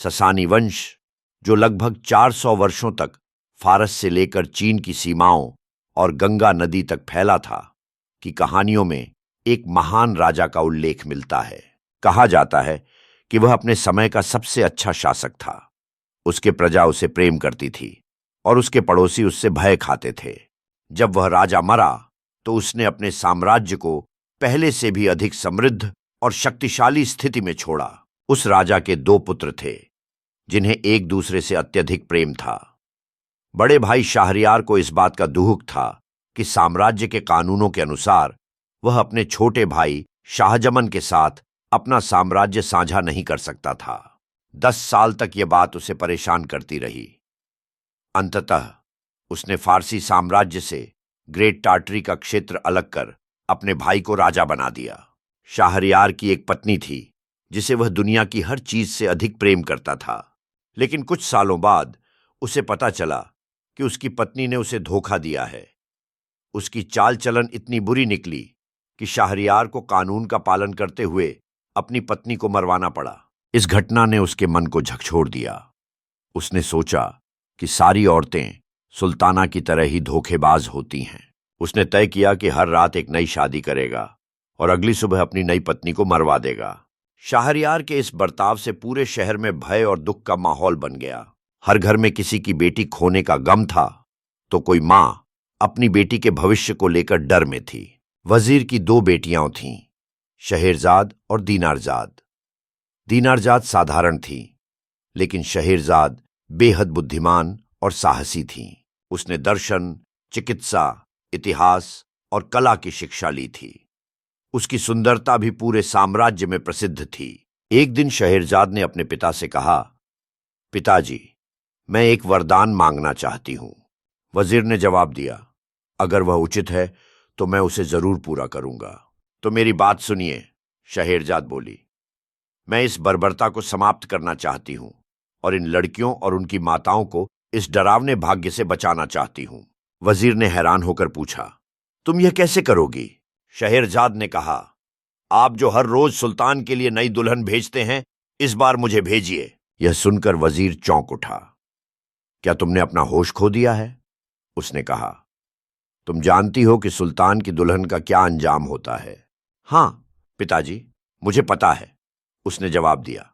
ससानी वंश, जो लगभग 400 वर्षों तक फारस से लेकर चीन की सीमाओं और गंगा नदी तक फैला था, की कहानियों में एक महान राजा का उल्लेख मिलता है। कहा जाता है कि वह अपने समय का सबसे अच्छा शासक था। उसके प्रजा उसे प्रेम करती थी और उसके पड़ोसी उससे भय खाते थे। जब वह राजा मरा तो उसने अपने साम्राज्य को पहले से भी अधिक समृद्ध और शक्तिशाली स्थिति में छोड़ा। उस राजा के 2 पुत्र थे जिन्हें एक दूसरे से अत्यधिक प्रेम था। बड़े भाई शाहरियार को इस बात का दुहुक था कि साम्राज्य के कानूनों के अनुसार वह अपने छोटे भाई शाहजमन के साथ अपना साम्राज्य साझा नहीं कर सकता था। 10 साल तक यह बात उसे परेशान करती रही। अंततः उसने फारसी साम्राज्य से ग्रेट टार्टरी का क्षेत्र अलग कर अपने भाई को राजा बना दिया। शाहरियार की एक पत्नी थी जिसे वह दुनिया की हर चीज से अधिक प्रेम करता था, लेकिन कुछ सालों बाद उसे पता चला कि उसकी पत्नी ने उसे धोखा दिया है। उसकी चाल चलन इतनी बुरी निकली कि शाहरियार को कानून का पालन करते हुए अपनी पत्नी को मरवाना पड़ा। इस घटना ने उसके मन को झकझोर दिया। उसने सोचा कि सारी औरतें सुल्ताना की तरह ही धोखेबाज होती हैं। उसने तय किया कि हर रात एक नई शादी करेगा और अगली सुबह अपनी नई पत्नी को मरवा देगा। शाहरियार के इस बर्ताव से पूरे शहर में भय और दुख का माहौल बन गया। हर घर में किसी की बेटी खोने का गम था तो कोई मां अपनी बेटी के भविष्य को लेकर डर में थी। वजीर की 2 बेटियां थीं, शहेरजाद और दीनारजाद। दीनारजाद साधारण थी, लेकिन शहेरजाद बेहद बुद्धिमान और साहसी थी। उसने दर्शन, चिकित्सा, इतिहास और कला की शिक्षा ली थी। उसकी सुंदरता भी पूरे साम्राज्य में प्रसिद्ध थी। एक दिन शहेरजाद ने अपने पिता से कहा, पिताजी, मैं एक वरदान मांगना चाहती हूं। वजीर ने जवाब दिया, अगर वह उचित है तो मैं उसे जरूर पूरा करूंगा। तो मेरी बात सुनिए, शहेरजाद बोली। मैं इस बर्बरता को समाप्त करना चाहती हूं और इन लड़कियों और उनकी माताओं को इस डरावने भाग्य से बचाना चाहती हूं। वजीर ने हैरान होकर पूछा, तुम यह कैसे करोगी? शहेरजाद ने कहा, आप जो हर रोज सुल्तान के लिए नई दुल्हन भेजते हैं, इस बार मुझे भेजिए। यह सुनकर वजीर चौंक उठा। क्या तुमने अपना होश खो दिया है? उसने कहा। तुम जानती हो कि सुल्तान की दुल्हन का क्या अंजाम होता है। हां पिताजी, मुझे पता है, उसने जवाब दिया।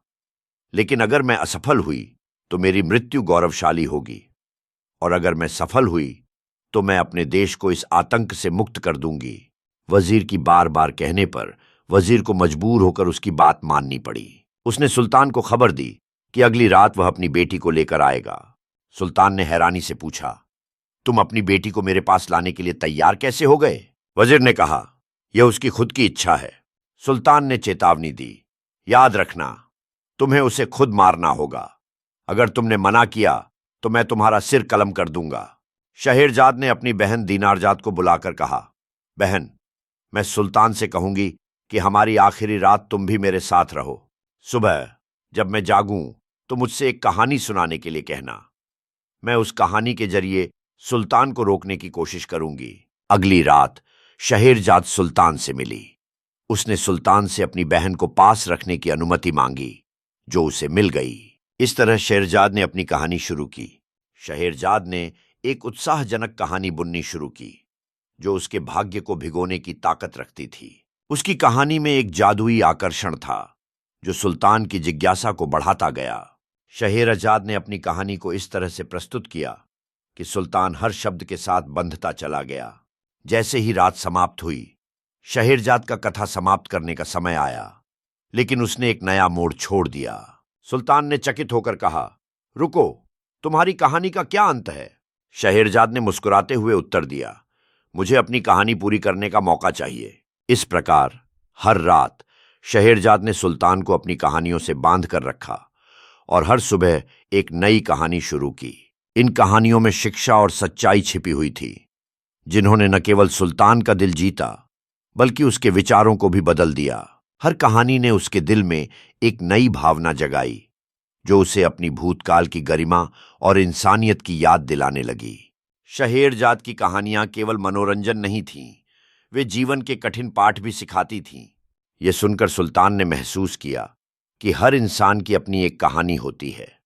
लेकिन अगर मैं असफल हुई तो मेरी मृत्यु गौरवशाली होगी, और अगर मैं सफल हुई तो मैं अपने देश को इस आतंक से मुक्त कर दूंगी। वजीर की बार बार कहने पर वजीर को मजबूर होकर उसकी बात माननी पड़ी। उसने सुल्तान को खबर दी कि अगली रात वह अपनी बेटी को लेकर आएगा। सुल्तान ने हैरानी से पूछा, तुम अपनी बेटी को मेरे पास लाने के लिए तैयार कैसे हो गए? वजीर ने कहा, यह उसकी खुद की इच्छा है। सुल्तान ने चेतावनी दी, याद रखना, तुम्हें उसे खुद मारना होगा। अगर तुमने मना किया तो मैं तुम्हारा सिर कलम कर दूंगा। शहेरजाद ने अपनी बहन दीनारजाद को बुलाकर कहा, बहन, मैं सुल्तान से कहूंगी कि हमारी आखिरी रात तुम भी मेरे साथ रहो। सुबह जब मैं जागूं तो मुझसे एक कहानी सुनाने के लिए कहना। मैं उस कहानी के जरिए सुल्तान को रोकने की कोशिश करूंगी। अगली रात शहेरजाद सुल्तान से मिली। उसने सुल्तान से अपनी बहन को पास रखने की अनुमति मांगी, जो उसे मिल गई। इस तरह शहेरजाद ने अपनी कहानी शुरू की। शहेरजाद ने एक उत्साहजनक कहानी बुननी शुरू की, जो उसके भाग्य को भिगोने की ताकत रखती थी। उसकी कहानी में एक जादुई आकर्षण था, जो सुल्तान की जिज्ञासा को बढ़ाता गया। शहेरजाद ने अपनी कहानी को इस तरह से प्रस्तुत किया कि सुल्तान हर शब्द के साथ बंधता चला गया। जैसे ही रात समाप्त हुई, शहेरजाद का कथा समाप्त करने का समय आया, लेकिन उसने एक नया मोड़ छोड़ दिया। सुल्तान ने चकित होकर कहा, रुको, तुम्हारी कहानी का क्या अंत है? शहेरजाद ने मुस्कुराते हुए उत्तर दिया, मुझे अपनी कहानी पूरी करने का मौका चाहिए। इस प्रकार हर रात शहेरजाद ने सुल्तान को अपनी कहानियों से बांध कर रखा और हर सुबह एक नई कहानी शुरू की। इन कहानियों में शिक्षा और सच्चाई छिपी हुई थी, जिन्होंने न केवल सुल्तान का दिल जीता, बल्कि उसके विचारों को भी बदल दिया। हर कहानी ने उसके दिल में एक नई भावना जगाई, जो उसे अपनी भूतकाल की गरिमा और इंसानियत की याद दिलाने लगी। शहेरजाद की कहानियां केवल मनोरंजन नहीं थीं, वे जीवन के कठिन पाठ भी सिखाती थीं। यह सुनकर सुल्तान ने महसूस किया कि हर इंसान की अपनी एक कहानी होती है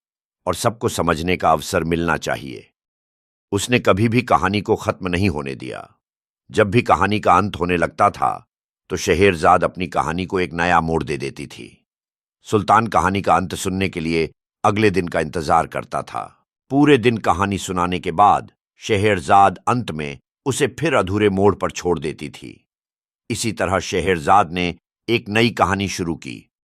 और सबको समझने का अवसर मिलना चाहिए। उसने कभी भी कहानी को खत्म नहीं होने दिया। जब भी कहानी का अंत होने लगता था तो शहेरजाद अपनी कहानी को एक नया मोड़ दे देती थी। सुल्तान कहानी का अंत सुनने के लिए अगले दिन का इंतजार करता था। पूरे दिन कहानी सुनाने के बाद शहेरजाद अंत में उसे फिर अधूरे मोड़ पर छोड़ देती थी। इसी तरह शहेरजाद ने एक नई कहानी शुरू की